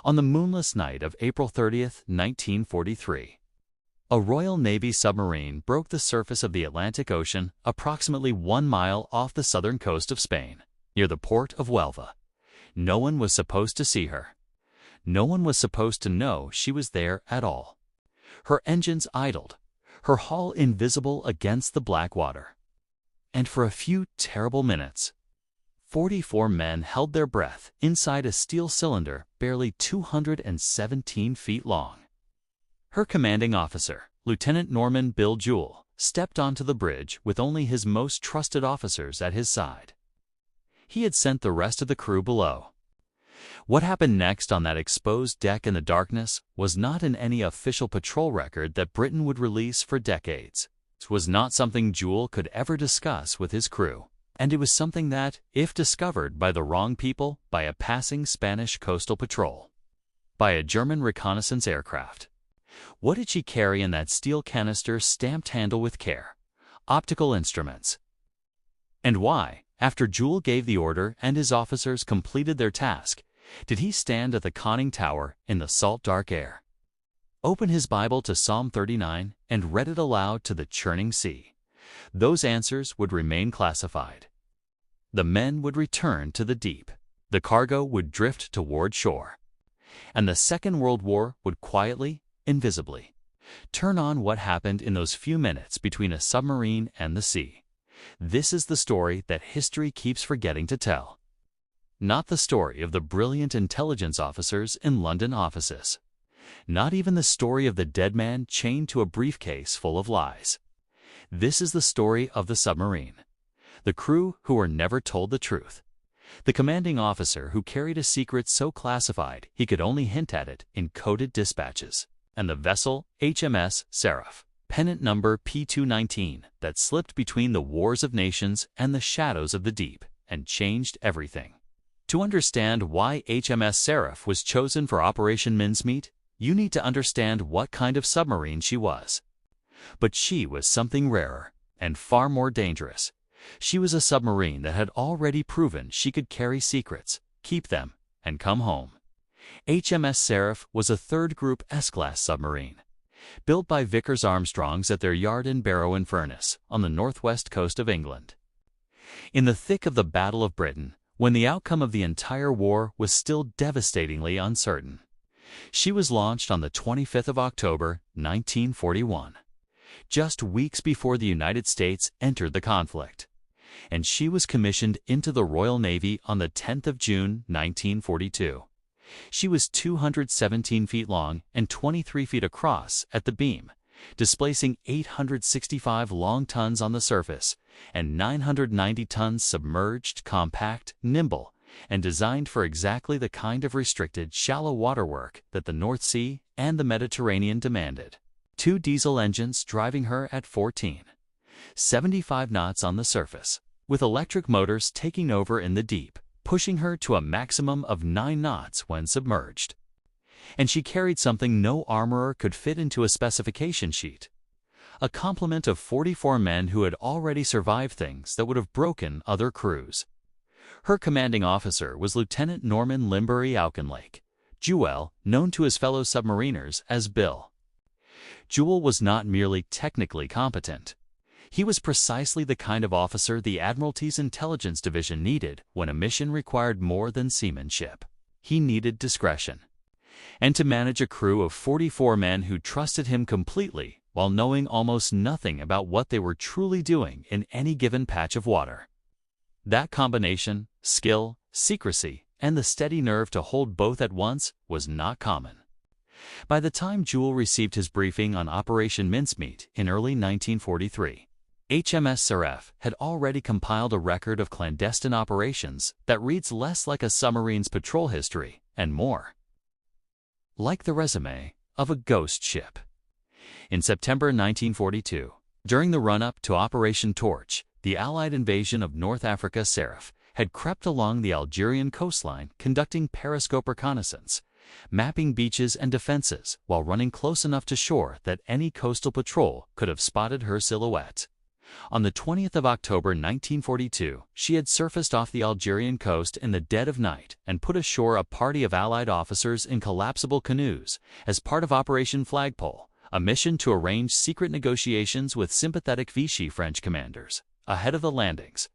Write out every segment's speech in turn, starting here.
On the moonless night of April 30th, 1943, a Royal Navy submarine broke the surface of the Atlantic Ocean approximately 1 mile off the southern coast of Spain, near the port of Huelva. No one was supposed to see her. No one was supposed to know she was there at all. Her engines idled, her hull invisible against the black water. And for a few terrible minutes, 44 men held their breath inside a steel cylinder barely 217 feet long. Her commanding officer, Lieutenant Norman Bill Jewell, stepped onto the bridge with only his most trusted officers at his side. He had sent the rest of the crew below. What happened next on that exposed deck in the darkness was not in any official patrol record that Britain would release for decades. It was not something Jewell could ever discuss with his crew, and it was something that, if discovered by the wrong people, by a passing Spanish coastal patrol, by a German reconnaissance aircraft. What did she carry in that steel canister stamped handle with care? Optical instruments. And why, after Jewell gave the order and his officers completed their task, did he stand at the conning tower in the salt dark air, open his Bible to Psalm 39, and read it aloud to the churning sea? Those answers would remain classified. The men would return to the deep. The cargo would drift toward shore. And the Second World War would quietly, invisibly, turn on what happened in those few minutes between a submarine and the sea. This is the story that history keeps forgetting to tell. Not the story of the brilliant intelligence officers in London offices. Not even the story of the dead man chained to a briefcase full of lies. This is the story of the submarine. The crew who were never told the truth. The commanding officer who carried a secret so classified he could only hint at it in coded dispatches. And the vessel HMS Seraph, pennant number P219, that slipped between the wars of nations and the shadows of the deep and changed everything. To understand why HMS Seraph was chosen for Operation Mincemeat, you need to understand what kind of submarine she was. But she was something rarer and far more dangerous. She was a submarine that had already proven she could carry secrets, keep them, and come home. HMS Seraph was a third Group S-class submarine, built by Vickers Armstrongs at their yard in Barrow-in-Furness on the northwest coast of England. In the thick of the Battle of Britain, when the outcome of the entire war was still devastatingly uncertain, she was launched on the 25th of October, 1941, just weeks before the United States entered the conflict, and she was commissioned into the Royal Navy on the 10th of June, 1942. She was 217 feet long and 23 feet across at the beam, displacing 865 long tons on the surface and 990 tons submerged, compact, nimble, and designed for exactly the kind of restricted, shallow water work that the North Sea and the Mediterranean demanded. 2 diesel engines driving her at 75 knots on the surface, with electric motors taking over in the deep, pushing her to a maximum of 9 knots when submerged. And she carried something no armorer could fit into a specification sheet: a complement of 44 men who had already survived things that would have broken other crews. Her commanding officer was Lieutenant Norman Limbury Auchinleck, Jewell, known to his fellow submariners as Bill. Jewell was not merely technically competent. He was precisely the kind of officer the Admiralty's Intelligence Division needed when a mission required more than seamanship. He needed discretion. And to manage a crew of 44 men who trusted him completely while knowing almost nothing about what they were truly doing in any given patch of water. That combination, skill, secrecy, and the steady nerve to hold both at once, was not common. By the time Jewell received his briefing on Operation Mincemeat in early 1943, HMS Seraph had already compiled a record of clandestine operations that reads less like a submarine's patrol history and more like the resume of a ghost ship. In September 1942, during the run-up to Operation Torch, the Allied invasion of North Africa, Seraph had crept along the Algerian coastline conducting periscope reconnaissance, mapping beaches and defenses while running close enough to shore that any coastal patrol could have spotted her silhouette. On the 20th of October 1942, she had surfaced off the Algerian coast in the dead of night and put ashore a party of Allied officers in collapsible canoes as part of Operation Flagpole, a mission to arrange secret negotiations with sympathetic Vichy French commanders ahead of the landings.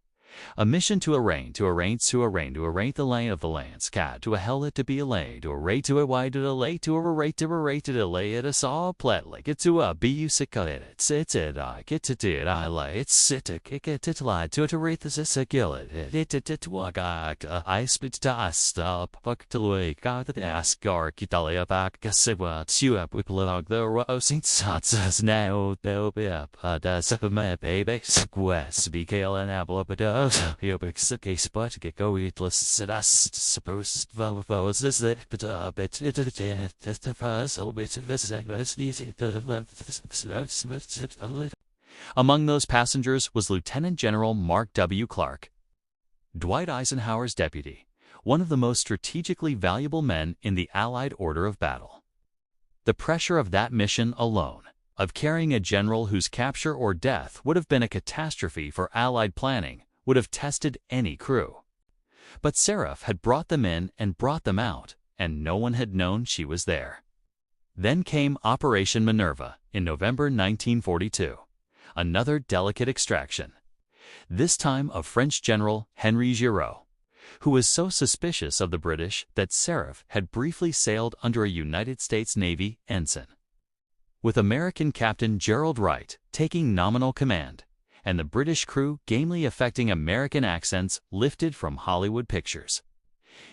A mission to arrange the lay of the lands, to a hell it to be a lay, to a rate to a wide to a lay, to a rate to lay it a saw plet like it to a bu sick it's I get to did I lay it's sit to kick it to lie to rate this is a gill it wag I split to us stop fuck to way got the ascar kitalia back gasiwa to up with log the rosing sots now they'll be up does up my baby squest be kale and apple but Yobix case but get go eatless sit us supposed vos is it but it the puzzle bit of this easy to among those passengers was Lieutenant General Mark W. Clark, Dwight Eisenhower's deputy, one of the most strategically valuable men in the Allied order of battle. The pressure of that mission alone, of carrying a general whose capture or death would have been a catastrophe for Allied planning, would have tested any crew. But Seraph had brought them in and brought them out, and no one had known she was there. Then came Operation Minerva in November 1942, another delicate extraction, this time of French General Henry Giraud, who was so suspicious of the British that Seraph had briefly sailed under a United States Navy ensign, with American Captain Gerald Wright taking nominal command, and the British crew gamely affecting American accents lifted from Hollywood pictures.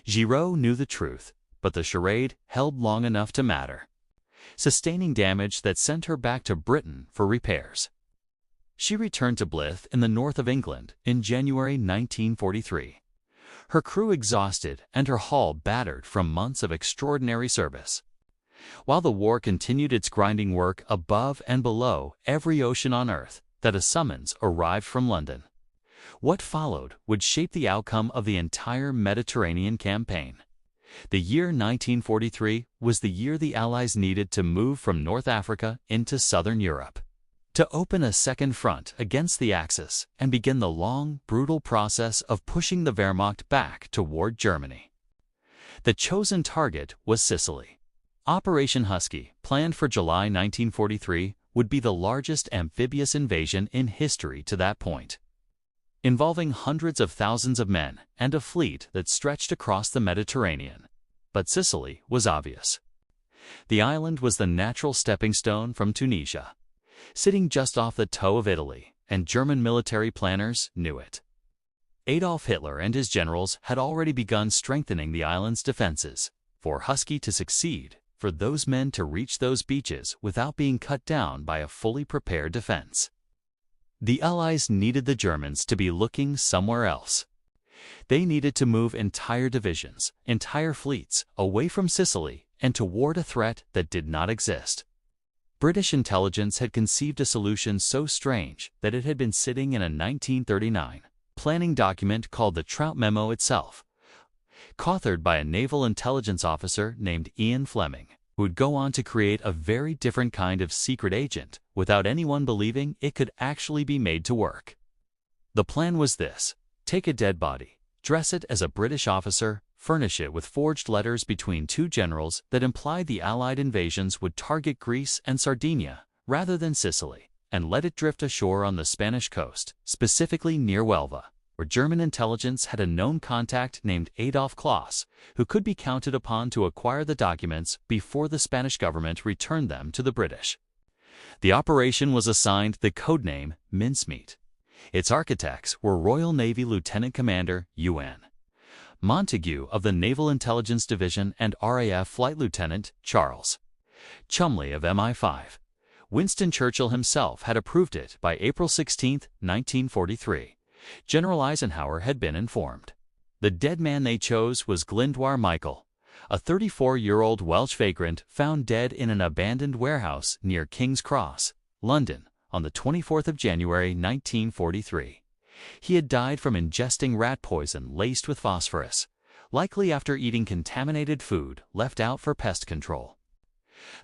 Giraud knew the truth, but the charade held long enough to matter, sustaining damage that sent her back to Britain for repairs. She returned to Blyth in the north of England in January 1943, her crew exhausted and her hull battered from months of extraordinary service. While the war continued its grinding work above and below every ocean on Earth, that a summons arrived from London. What followed would shape the outcome of the entire Mediterranean campaign. The year 1943 was the year the Allies needed to move from North Africa into southern Europe, to open a second front against the Axis and begin the long, brutal process of pushing the Wehrmacht back toward Germany. The chosen target was Sicily. Operation Husky, planned for July 1943, would be the largest amphibious invasion in history to that point, involving hundreds of thousands of men and a fleet that stretched across the Mediterranean. But Sicily was obvious. The island was the natural stepping stone from Tunisia, sitting just off the toe of Italy, and German military planners knew it. Adolf Hitler and his generals had already begun strengthening the island's defenses. For Husky to succeed, for those men to reach those beaches without being cut down by a fully prepared defense, the Allies needed the Germans to be looking somewhere else. They needed to move entire divisions, entire fleets, away from Sicily and toward a threat that did not exist. British intelligence had conceived a solution so strange that it had been sitting in a 1939 planning document called the Trout Memo itself, co-authored by a naval intelligence officer named Ian Fleming, who would go on to create a very different kind of secret agent without anyone believing it could actually be made to work. The plan was this: take a dead body, dress it as a British officer, furnish it with forged letters between two generals that implied the Allied invasions would target Greece and Sardinia rather than Sicily, and let it drift ashore on the Spanish coast, specifically near Huelva, where German intelligence had a known contact named Adolf Kloss, who could be counted upon to acquire the documents before the Spanish government returned them to the British. The operation was assigned the codename Mincemeat. Its architects were Royal Navy Lieutenant Commander UN Montague of the Naval Intelligence Division and RAF Flight Lieutenant Charles Chumley of MI5. Winston Churchill himself had approved it by April 16, 1943. General Eisenhower had been informed. The dead man they chose was Glyndwr Michael, a 34-year-old Welsh vagrant found dead in an abandoned warehouse near King's Cross, London, on the 24th of January 1943. He had died from ingesting rat poison laced with phosphorus, likely after eating contaminated food left out for pest control.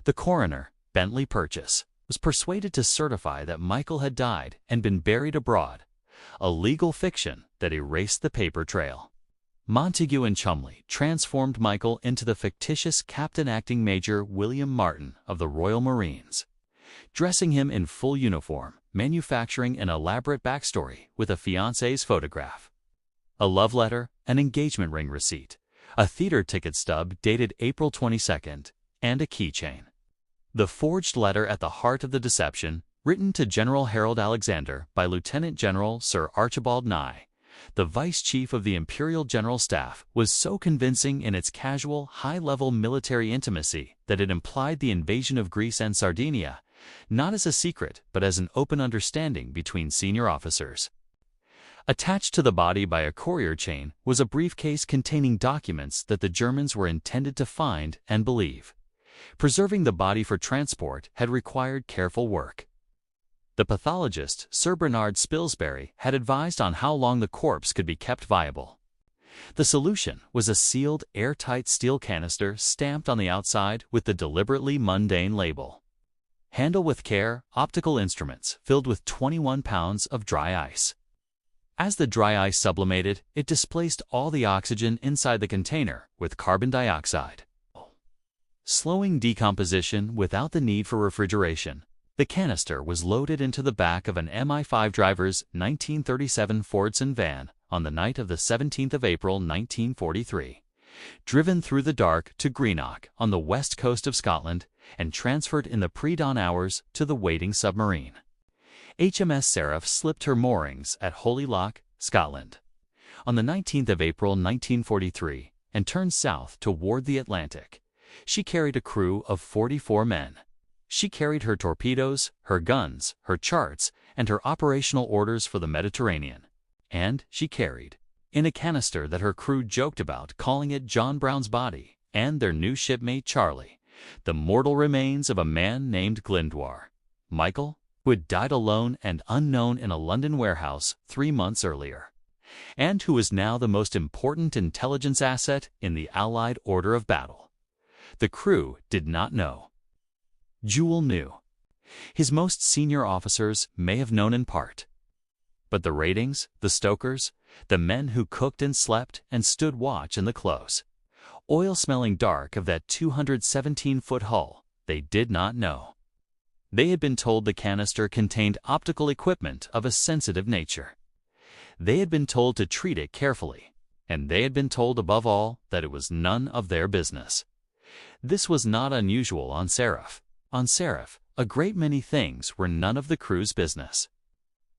The coroner, Bentley Purchase, was persuaded to certify that Michael had died and been buried abroad, a legal fiction that erased the paper trail. Montague and Cholmondeley transformed Michael into the fictitious Captain Acting Major William Martin of the Royal Marines, dressing him in full uniform, manufacturing an elaborate backstory with a fiancée's photograph, a love letter, an engagement ring receipt, a theater ticket stub dated April 22nd, and a keychain. The forged letter at the heart of the deception, written to General Harold Alexander by Lieutenant General Sir Archibald Nye, the Vice Chief of the Imperial General Staff, was so convincing in its casual, high-level military intimacy that it implied the invasion of Greece and Sardinia, not as a secret but as an open understanding between senior officers. Attached to the body by a courier chain was a briefcase containing documents that the Germans were intended to find and believe. Preserving the body for transport had required careful work. The pathologist, Sir Bernard Spilsbury, had advised on how long the corpse could be kept viable. The solution was a sealed, airtight steel canister stamped on the outside with the deliberately mundane label, "Handle with care, optical instruments," filled with 21 pounds of dry ice. As the dry ice sublimated, it displaced all the oxygen inside the container with carbon dioxide, slowing decomposition without the need for refrigeration. The canister was loaded into the back of an MI5 driver's 1937 Fordson van on the night of the 17th of April 1943, driven through the dark to Greenock on the west coast of Scotland, and transferred in the pre-dawn hours to the waiting submarine. HMS Seraph slipped her moorings at Holy Loch, Scotland, on the 19th of April 1943 and turned south toward the Atlantic. She carried a crew of 44 men. She carried her torpedoes, her guns, her charts, and her operational orders for the Mediterranean. And she carried, in a canister that her crew joked about calling it John Brown's body, and their new shipmate Charlie, the mortal remains of a man named Glyndwr, Michael, who had died alone and unknown in a London warehouse 3 months earlier, and who was now the most important intelligence asset in the Allied order of battle. The crew did not know. Jewel knew. His most senior officers may have known in part. But the ratings, the stokers, the men who cooked and slept and stood watch in the close, oil-smelling dark of that 217-foot hull, they did not know. They had been told the canister contained optical equipment of a sensitive nature. They had been told to treat it carefully, and they had been told above all that it was none of their business. This was not unusual on Seraph. On Seraph, a great many things were none of the crew's business.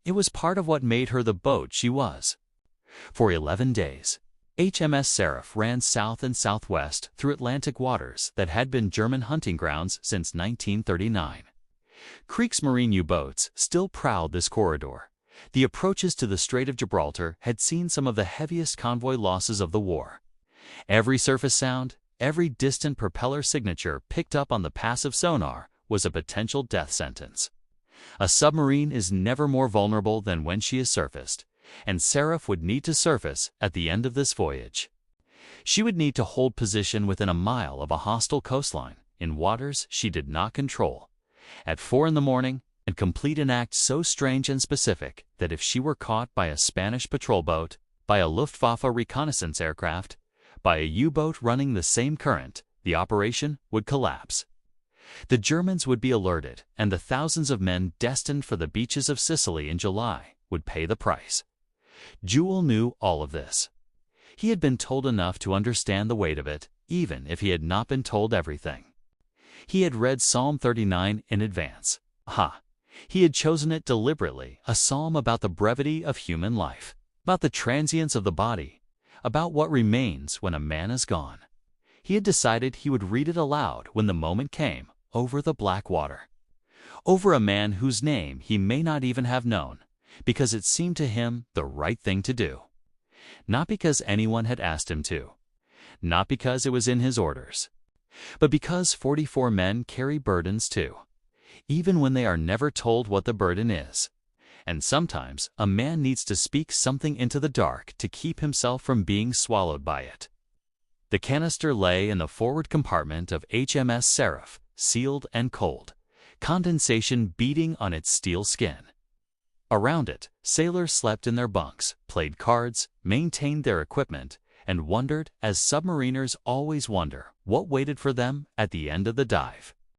It was part of what made her the boat she was. For 11 days, HMS Seraph ran south and southwest through Atlantic waters that had been German hunting grounds since 1939. Kriegsmarine U-boats still prowled this corridor. The approaches to the Strait of Gibraltar had seen some of the heaviest convoy losses of the war. Every surface sound, every distant propeller signature picked up on the passive sonar was a potential death sentence. A submarine is never more vulnerable than when she is surfaced, and Seraph would need to surface at the end of this voyage. She would need to hold position within a mile of a hostile coastline in waters she did not control, at 4 in the morning, and complete an act so strange and specific that if she were caught by a Spanish patrol boat, by a Luftwaffe reconnaissance aircraft, by a U-boat running the same current, the operation would collapse. The Germans would be alerted, and the thousands of men destined for the beaches of Sicily in July would pay the price. Jewel knew all of this. He had been told enough to understand the weight of it, even if he had not been told everything. He had read Psalm 39 in advance. He had chosen it deliberately, a psalm about the brevity of human life, about the transience of the body, about what remains when a man is gone. He had decided he would read it aloud when the moment came, over the black water, over a man whose name he may not even have known, because it seemed to him the right thing to do. Not because anyone had asked him to, not because it was in his orders, but because 44 men carry burdens too, even when they are never told what the burden is. And sometimes a man needs to speak something into the dark to keep himself from being swallowed by it. The canister lay in the forward compartment of HMS Seraph, sealed and cold, condensation beating on its steel skin. Around it, sailors slept in their bunks, played cards, maintained their equipment, and wondered, as submariners always wonder, what waited for them at the end of the dive.